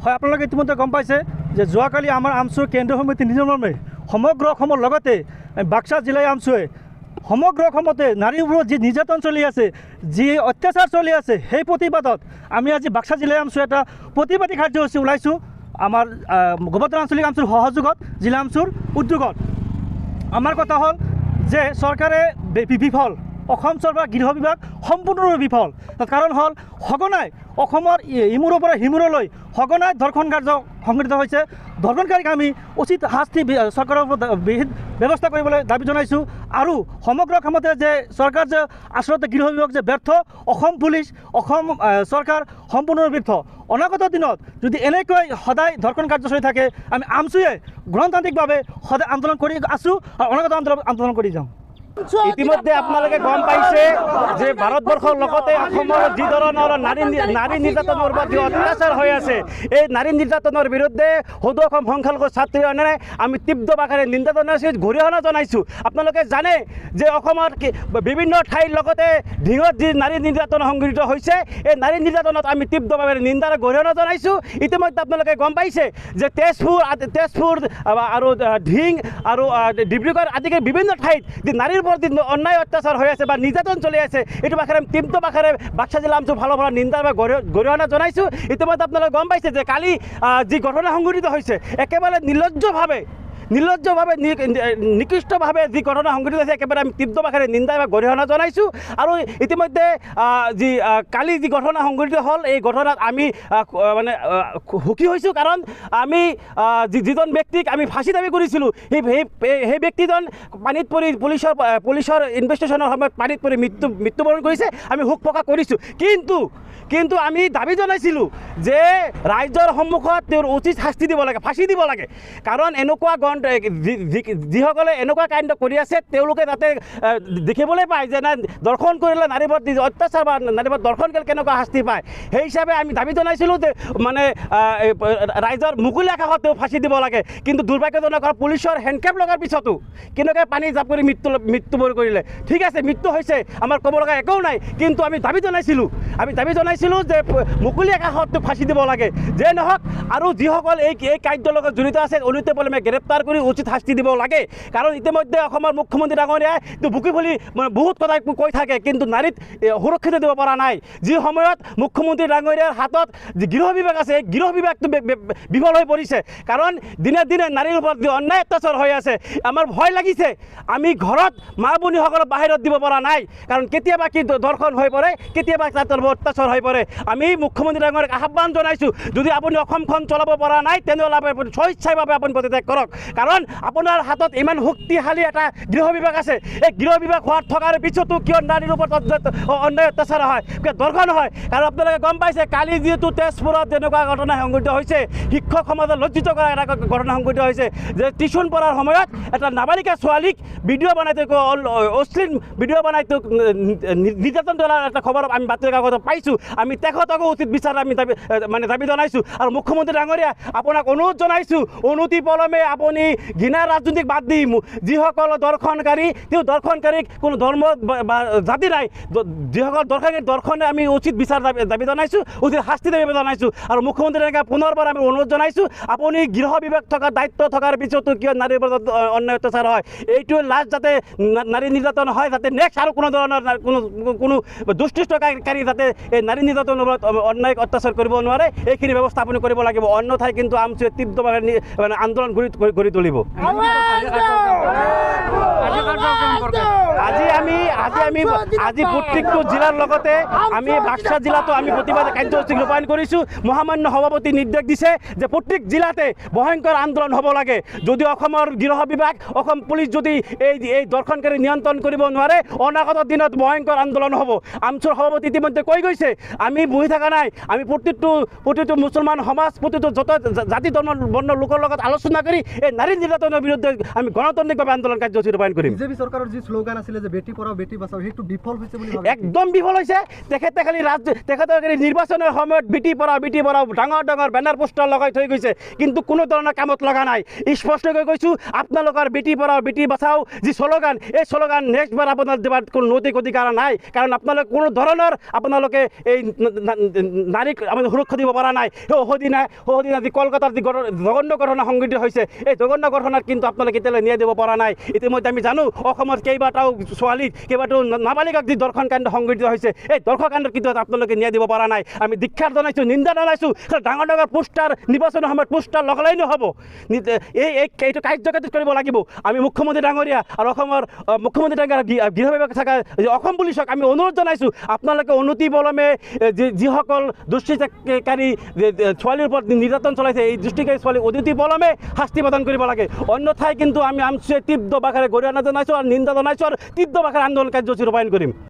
হয় আপোনালোকে ইতিমধ্যে গম পাইছে যে যোৱাকালি আমাৰ আমচুৰ কেন্দ্ৰীয় সমিতি নিৰ্মমে সমগ্ৰ অসমৰ লগতে বাক্সা জিলাই আমচুৱে সমগ্ৰ অসমতে নাৰীৰ ওপৰত যি নিৰ্যাতন চলি আছে, যি অত্যাচাৰ চলি আছে, সেই প্ৰতিবাদত আমি আজি বাক্সা জিলাই আমচুৰ এটা প্ৰতিবাদী কাৰ্যসূচী ওলাইছোঁ। আমাৰ গোবৰ্ধন আঞ্চলিক আমচুৰ সহযোগত জিলা আমচুৰ উদ্যোগত আমাৰ কথা হ'ল যে চৰকাৰে বিফল, অসম চৰকাৰ গৃহ বিভাগ সম্পূৰ্ণৰূপে বিফল। কাৰণ হ'ল সঘনাই অসমৰ ইমূৰৰ পৰা সিমূৰলৈ সঘনাই ধৰ্ষণ কাৰ্য সংঘটিত হৈছে। ধৰ্ষণকাৰীক আমি উচিত শাস্তি চৰকাৰৰ ওপৰত ব্যৱস্থা কৰিবলৈ দাবী জনাইছোঁ। আৰু সমগ্ৰ অসমতে যে চৰকাৰ যে আচলতে গৃহ বিভাগ যে ব্যৰ্থ, অসম পুলিচ, অসম চৰকাৰ সম্পূৰ্ণৰূপে ব্যৰ্থ। অনাগত দিনত যদি এনেকৈ সদায় ধৰ্ষণ কাৰ্য চলি থাকে, আমি আমচুৱে গণতান্ত্ৰিকভাৱে সদায় আন্দোলন কৰি আছোঁ আৰু অনাগত আন্দোলন কৰি যাম। ইতিমধ্যে আপোনালোকে গম পাইছে যে ভাৰতবৰ্ষৰ লগতে অসমৰ যি ধৰণৰ নাৰী নিৰ্যাতনৰ ওপৰত যি অত্যাচাৰ হৈ আছে, এই নাৰী নিৰ্যাতনৰ বিৰুদ্ধে সদৌ অসম সংখ্যালঘু ছাত্ৰী ইউনিয়নে আমি তীব্ৰ ভাষাৰে নিন্দা জনাইছোঁ, গৰিহণা জনাইছোঁ। আপোনালোকে জানে যে অসমৰ বিভিন্ন ঠাইৰ লগতে ঢিঙত যি নাৰী নিৰ্যাতন সংঘটিত হৈছে, এই নাৰী নিৰ্যাতনত আমি তীব্ৰভাৱে নিন্দাৰ গৰিহণা জনাইছোঁ। ইতিমধ্যে আপোনালোকে গম পাইছে যে তেজপুৰ আৰু ঢিং আৰু ডিব্ৰুগড় আদিকে বিভিন্ন ঠাইত যি নাৰীৰ অন্যায় অত্যাচাৰ হৈ আছে বা নিৰ্যাতন চলি আছে, এইটো ভাষাৰে তীব্ৰ ভাষাৰে বাক্সা জিলা আমচুৰ ফালৰ পৰা নিন্দা বা গৰিহণা জনাইছোঁ। ইতিমধ্যে আপোনালোকে গম পাইছে যে কালি যি ঘটনা সংঘটিত হৈছে, একেবাৰে নিৰ্লজ্জভাৱে নিকৃষ্টভাৱে যি ঘটনা সংঘটিত হৈছে, একেবাৰে আমি তীব্ৰ ভাষাৰে নিন্দা বা গৰিহণা জনাইছোঁ। আৰু ইতিমধ্যে যি কালি যি ঘটনা সংঘটিত হ'ল, এই ঘটনাত আমি মানে সুখী হৈছোঁ। কাৰণ আমি যিজন ব্যক্তিক আমি ফাঁচী দাবী কৰিছিলোঁ, সেই ব্যক্তিজন পানীত পৰি পুলিচৰ ইনভেষ্টিগেশ্যনৰ সময়ত পানীত পৰি মৃত্যুবৰণ কৰিছে। আমি সুখ প্ৰকাশ কৰিছোঁ। কিন্তু আমি দাবী জনাইছিলোঁ যে ৰাইজৰ সন্মুখত তেওঁৰ উচিত শাস্তি দিব লাগে, ফাঁচী দিব লাগে। কাৰণ এনেকুৱা যিসকলে এনেকুৱা কাণ্ড কৰি আছে, তেওঁলোকে যাতে দেখিবলৈ পায় যে দৰ্শন কৰিলে নাৰীৰ ওপৰত অত্যাচাৰ বা নাৰীৰ ওপৰত দৰ্শন কৰিলে কেনেকুৱা শাস্তি পায়। সেই হিচাপে আমি দাবী জনাইছিলোঁ যে মানে ৰাইজৰ মুকলি আকাশত তেওঁ ফাঁচী দিব লাগে। কিন্তু দুৰ্ভাগ্যজনক পুলিচৰ হেণ্ডকাপ লগাৰ পিছতো কেনেকৈ পানী জাপ কৰি মৃত্যুবৰণ কৰিলে। ঠিক আছে, মৃত্যু হৈছে, আমাৰ ক'ব লগা একো নাই। কিন্তু আমি দাবী জনাইছিলোঁ যে মুকলি আকাশত ফাঁচী দিব লাগে। যে নহওক, আৰু যিসকল এই কাৰ্যৰ লগত জড়িত আছে অনৈতিক পলমে গ্ৰেপ্তাৰ কৰি উচিত শাস্তি দিব লাগে। কাৰণ ইতিমধ্যে অসমৰ মুখ্যমন্ত্ৰী ডাঙৰীয়াই বুকি ফুলি বহুত কথা কৈ থাকে, কিন্তু নাৰীক সুৰক্ষিত দিব পৰা নাই। যি সময়ত মুখ্যমন্ত্ৰী ডাঙৰীয়াৰ হাতত যি গৃহ বিভাগ আছে, এই গৃহ বিভাগটো বিফল হৈ পৰিছে। কাৰণ দিনে দিনে নাৰীৰ ওপৰত যি অন্যায় অত্যাচাৰ হৈ আছে, আমাৰ ভয় লাগিছে। আমি ঘৰত মা ভনীসকলক বাহিৰত দিব পৰা নাই। কাৰণ কেতিয়াবা কি দৰ্শন হৈ পৰে, কেতিয়াবা তাতৰ অত্যাচাৰ হৈ পৰে। আমি মুখ্যমন্ত্ৰী ডাঙৰীয়াক আহ্বান জনাইছোঁ, যদি আপুনি অসমখন চলাব পৰা নাই, তেনেহ'লে আপুনি স্বেচ্ছাভাৱে আপুনি পদত্যাগ কৰক। কাৰণ আপোনাৰ হাতত ইমান শক্তিশালী এটা গৃহ বিভাগ আছে, এই গৃহ বিভাগ থকাৰ পিছতো কিয় নাৰীৰ ওপৰত অন্যায় অত্যাচাৰ হয়, কিয় দৰ্শন হয়। কাৰণ আপোনালোকে গম পাইছে কালি যিহেতু তেজপুৰত যেনেকুৱা ঘটনা সংঘটিত হৈছে, শিক্ষক সমাজত লজ্জিত কৰা এটা ঘটনা সংঘটিত হৈছে যে টিউশ্যন পঢ়াৰ সময়ত এটা নাবালিকা ছোৱালীক ভিডিঅ' বনাই অশ্লীল ভিডিঅ' বনাই নিৰ্যাতন তোলাৰ এটা খবৰ আমি বাতৰি কাকতত পাইছোঁ। আমি তেখেতকো উচিত বিচাৰ আমি দাবী জনাইছোঁ। আৰু মুখ্যমন্ত্ৰী ডাঙৰীয়া, আপোনাক অনুৰোধ জনাইছোঁ, অনতি পলমে আপুনি ঘৃণা ৰাজনীতিক বাদ দি যিসকল দৰ্শনকাৰী, তেওঁ দৰ্শনকাৰীক কোনো ধৰ্ম বা জাতি নাই, যিসকল দৰ্শনে আমি উচিত বিচাৰ দাবী জনাইছোঁ, উচিত শাস্তি দাবী জনাইছোঁ। আৰু মুখ্যমন্ত্ৰী ডাঙৰীয়াক পুনৰবাৰ আমি অনুৰোধ জনাইছোঁ, আপুনি গৃহ বিভাগ থকাৰ দায়িত্ব থকাৰ পিছতো কিয় নাৰীৰ ওপৰত অন্যায় অত্যাচাৰ হয়, এইটোৱে লাষ্ট যাতে নাৰী নিৰ্যাতন হয়, যাতে নেক্সট আৰু কোনো ধৰণৰ কোনো দুষ্কৃষ্টকাৰী যাতে এই নাৰী নিৰ্যাতনৰ ওপৰত অন্যায় অত্যাচাৰ কৰিব নোৱাৰে, এইখিনি ব্যৱস্থা আপুনি কৰিব লাগিব। অন্যথাই কিন্তু আমচুৱে তীব্ৰভাৱে মানে আন্দোলন গঢ়ি তুলিব। আজি প্ৰত্যেকটো জিলাৰ লগতে আমি বাক্সা জিলাতো আমি প্ৰতিবাদ কাৰ্যসূচী ৰূপায়ণ কৰিছোঁ। মহামান্য সভাপতি নিৰ্দেশ দিছে যে প্ৰত্যেক জিলাতে ভয়ংকৰ আন্দোলন হ'ব লাগে। যদি অসমৰ গৃহ বিভাগ, অসম পুলিচ যদি এই দৰ্শনকাৰী নিয়ন্ত্ৰণ কৰিব নোৱাৰে, অনাগত দিনত ভয়ংকৰ আন্দোলন হ'ব। আমচুৰ সভাপতি ইতিমধ্যে কৈ গৈছে, আমি বহি থকা নাই, আমি প্ৰত্যেকটো প্ৰতিটো মুছলমান সমাজ প্ৰতিটো যত জাতি ধৰ্ম বৰ্ণৰ লোকৰ লগত আলোচনা কৰি এই নাৰী নিৰ্যাতনৰ বিৰুদ্ধে আমি গণতান্ত্ৰিকভাৱে আন্দোলন কাৰ্যসূচী ৰূপায়ণ কৰিম। বিজেপি চৰকাৰৰ যি শ্লোগান আছিলে যে বেটি পঢ়াও বেটি বাঁচাও সেইটো বিফল হৈছে বুলি ভাবে? একদম বিফল হৈছে। তেখেতে খালি তেখেতৰ খালি নিৰ্বাচনৰ সময়ত বেটি পঢ়াও ডাঙৰ ডাঙৰ বেনাৰ পোষ্টাৰ লগাই থৈ গৈছে, কিন্তু কোনো ধৰণৰ কামত লগা নাই। স্পষ্টকৈ কৈছোঁ, আপোনালোকৰ বেটি পঢ়াও বেটি বাঁচাও যি শ্লোগান, এই শ্লোগান নেক্সটবাৰ আপোনাৰ দেৱাত কোনো নৈতিক অধিকাৰ নাই, কাৰণ আপোনালোকে কোনো ধৰণৰ আপোনালোকে এই নাৰীক আমি সুৰক্ষা দিব পৰা নাই। সেই সদিনা যি কলকাতাৰ যি জঘন্য ঘটনা সংঘটিত হৈছে, এই জঘন্য ঘটনাত কিন্তু আপোনালোকে এতিয়ালৈ ন্যায় দিব পৰা নাই। ইতিমধ্যে আমি জানো অসমত কেইবাটাও ছোৱালীক কেইবাটাও নাবালিকাক যি দৰ্শন কাণ্ড সংঘটিত হৈছে, এই দৰ্শন কাণ্ডত কিন্তু আপোনালোকে ন্যায় দিব পৰা নাই। আমি ধিক্ষাৰ জনাইছোঁ, নিন্দা জনাইছোঁ। ডাঙৰ ডাঙৰ পোষ্টাৰ নিৰ্বাচনৰ সময়ত পোষ্টাৰ লগালেই নহ'ব, এইটো কাৰ্যকাৰিত কৰিব লাগিব। আমি মুখ্যমন্ত্ৰী ডাঙৰীয়া আৰু অসমৰ মুখ্যমন্ত্ৰী ডাঙৰীয়া গৃহ বিভাগ থকা অসম পুলিচক আমি অনুৰোধ জনাইছোঁ, আপোনালোকে অনতিপলমে যিসকল দুষ্কৃতিকাৰী ছোৱালীৰ ওপৰত নিৰ্যাতন চলাইছে, এই দুষ্কৃতিকাৰী ছোৱালীক অনতিপলমে শাস্তি প্ৰদান কৰিব লাগে। অন্যথাই কিন্তু আমি আমচুৱে তীব্ৰ ভাষাৰে গৰিহণা জনাইছোঁ আৰু নিন্দা জনাইছোঁ আৰু তীব্ৰ ভাষাৰে আন্দোলন কাৰ্যসূচী ৰূপায়ণ কৰিম।